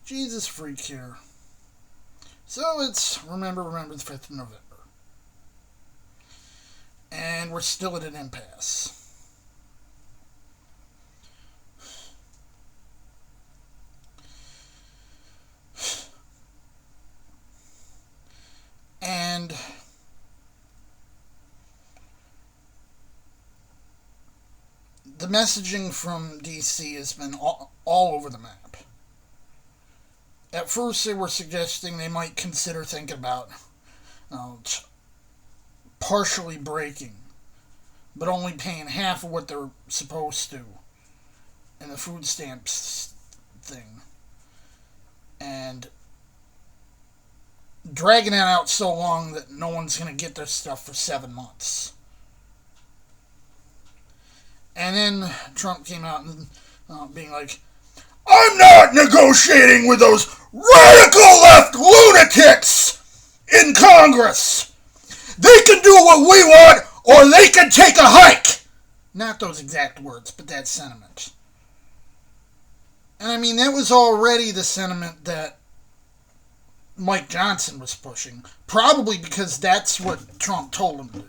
Jesus freak here. So it's remember the 5th of November. And we're still at an impasse. And the messaging from DC has been all over the map. At first, they were suggesting they might consider thinking about partially breaking, but only paying half of what they're supposed to in the food stamps thing. And dragging it out so long that no one's going to get their stuff for 7 months. And then Trump came out and being like, I'm not negotiating with those radical left lunatics in Congress. They can do what we want, or they can take a hike. Not those exact words, but that sentiment. And I mean, that was already the sentiment that Mike Johnson was pushing. Probably because that's what Trump told him to do.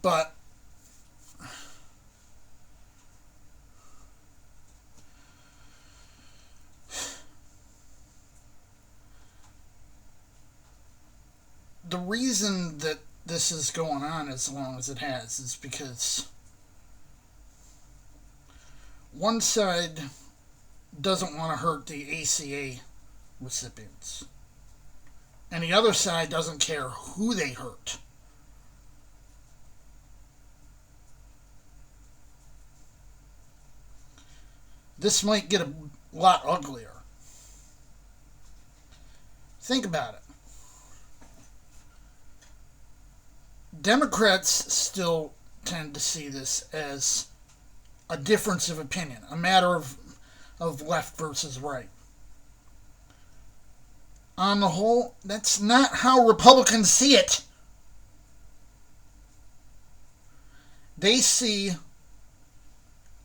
But the reason that this is going on as long as it has is because one side doesn't want to hurt the ACA recipients, and the other side doesn't care who they hurt. This might get a lot uglier. Think about it. Democrats still tend to see this as a difference of opinion, a matter of left versus right. On the whole, that's not how Republicans see it. They see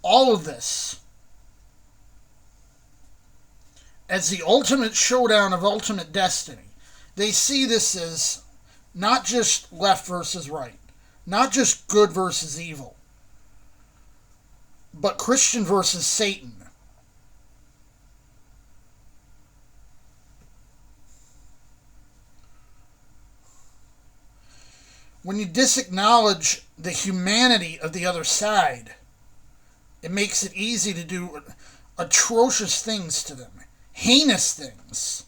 all of this as the ultimate showdown of ultimate destiny. They see this as not just left versus right, not just good versus evil, but Christian versus Satan. When you disacknowledge the humanity of the other side, it makes it easy to do atrocious things to them, heinous things.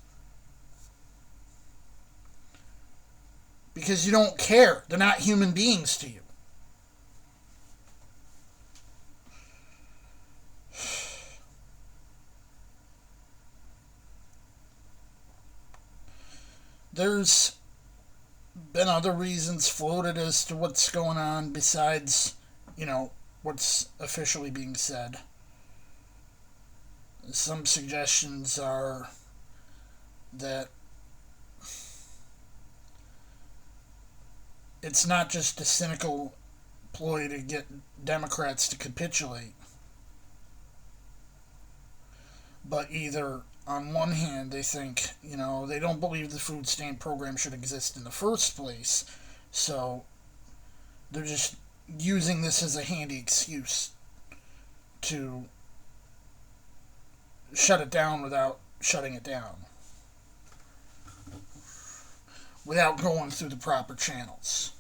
Because you don't care. They're not human beings to you. There's been other reasons floated as to what's going on besides, what's officially being said. Some suggestions are that it's not just a cynical ploy to get Democrats to capitulate, but either on one hand they think, they don't believe the food stamp program should exist in the first place, so they're just using this as a handy excuse to shut it down without shutting it down, without going through the proper channels.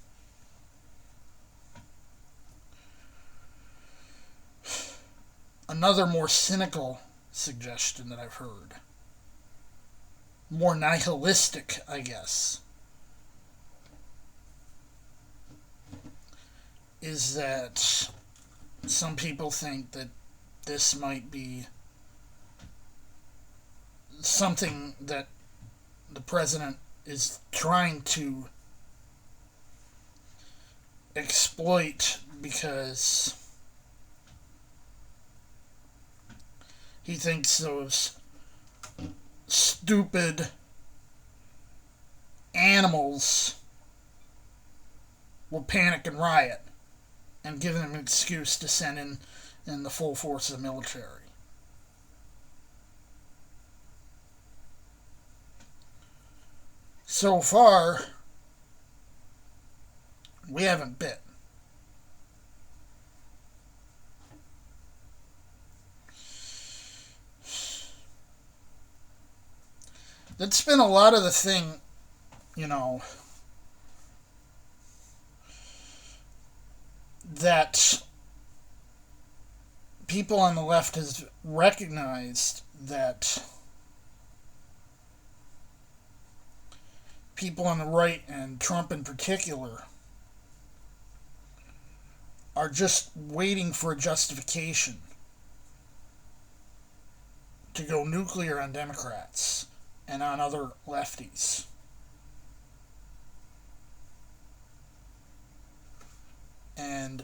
Another more cynical suggestion that I've heard, more nihilistic, I guess, is that some people think that this might be something that the president is trying to exploit because he thinks those stupid animals will panic and riot and giving them an excuse to send in the full force of the military. So far, we haven't bit. That's been a lot of the thing, you know, that people on the left has recognized that people on the right, and Trump in particular, are just waiting for a justification to go nuclear on Democrats and on other lefties. And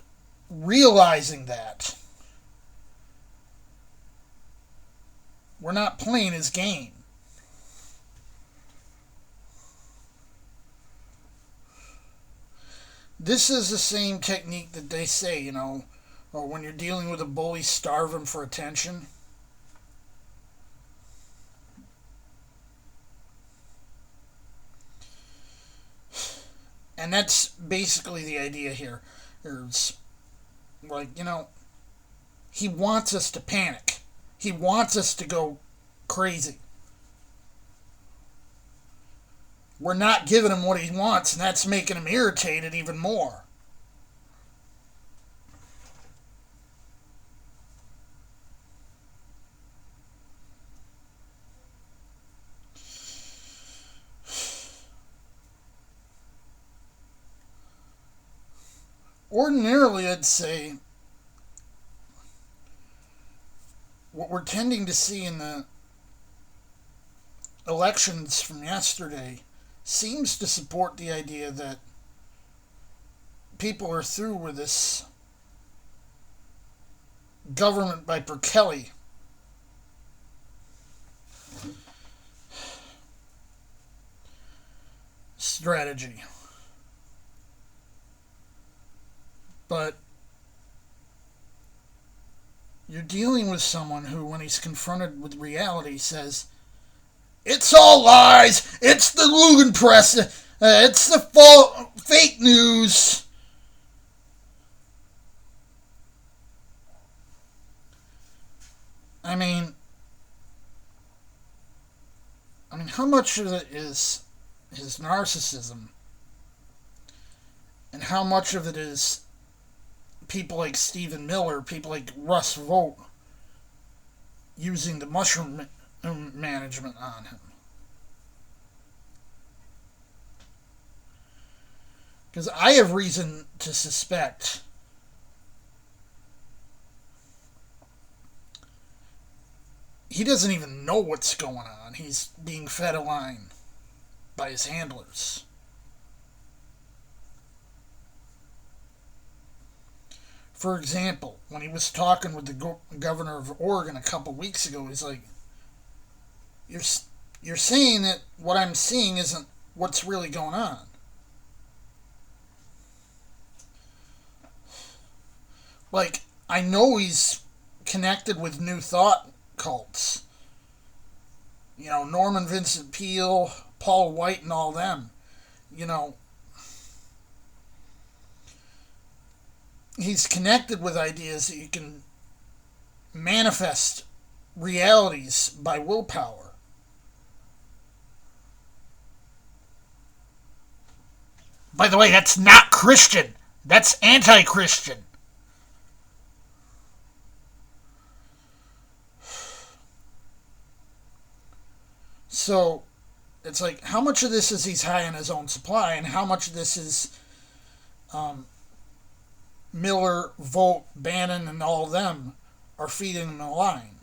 realizing that we're not playing his game. This is the same technique that they say, you know, or when you're dealing with a bully, starve him for attention. And that's basically the idea here. There's, like, you know, he wants us to panic. He wants us to go crazy. We're not giving him what he wants, and that's making him irritated even more. Ordinarily, I'd say what we're tending to see in the elections from yesterday seems to support the idea that people are through with this government by per Kelly strategy. But you're dealing with someone who, when he's confronted with reality, says, "It's all lies. It's the Lugan press. It's the fake news." I mean, how much of it is his narcissism, and how much of it is people like Stephen Miller, people like Russ Vought, using the mushroom management on him? Because I have reason to suspect he doesn't even know what's going on. He's being fed a line by his handlers. For example, when he was talking with the governor of Oregon a couple weeks ago, he's like, you're saying that what I'm seeing isn't what's really going on. Like, I know he's connected with New Thought cults. You know, Norman Vincent Peale, Paul White, and all them. You know, he's connected with ideas that you can manifest realities by willpower. By the way, that's not Christian. That's anti-Christian. So, it's like, how much of this is he's high on his own supply, and how much of this is Miller, Vought, Bannon, and all of them are feeding him the line?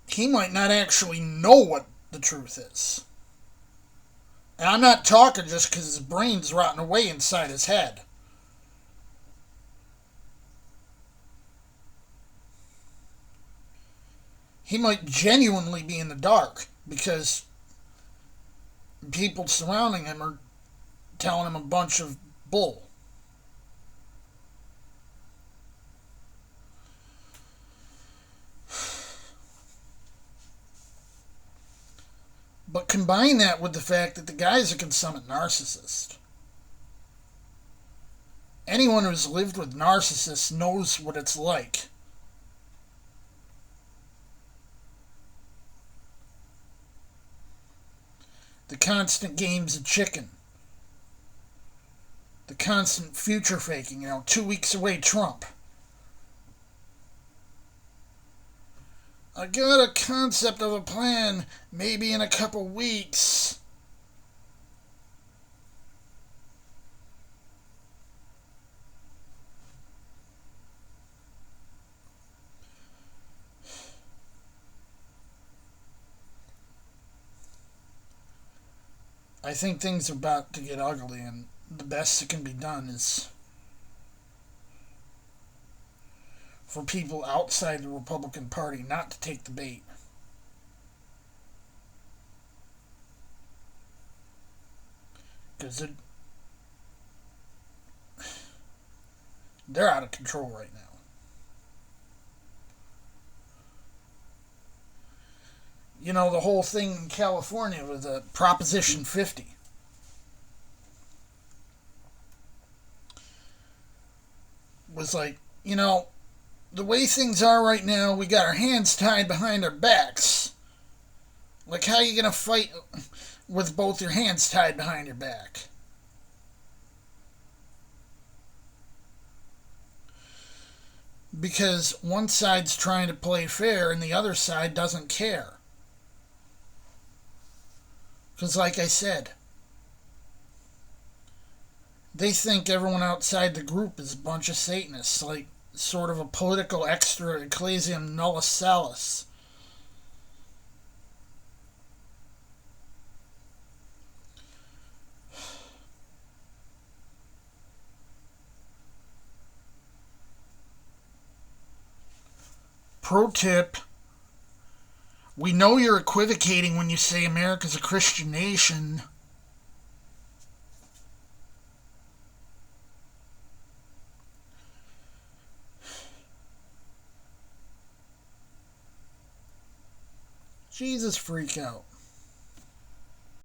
He might not actually know what the truth is. And I'm not talking just because his brain's rotting away inside his head. He might genuinely be in the dark because people surrounding him are telling him a bunch of bull. But combine that with the fact that the guy's a consummate narcissist. Anyone who's lived with narcissists knows what it's like. The constant games of chicken. The constant future faking. 2 weeks away, Trump. I got a concept of a plan, maybe in a couple weeks. I think things are about to get ugly, and the best that can be done is for people outside the Republican Party not to take the bait. Because they're out of control right now. The whole thing in California with the Proposition 50. Was like, the way things are right now, we got our hands tied behind our backs. Like, how are you going to fight with both your hands tied behind your back? Because one side's trying to play fair and the other side doesn't care. Because, like I said, they think everyone outside the group is a bunch of Satanists, like sort of a political extra ecclesiam nullis salus. Pro tip: we know you're equivocating when you say America's a Christian nation. Jesus freak out.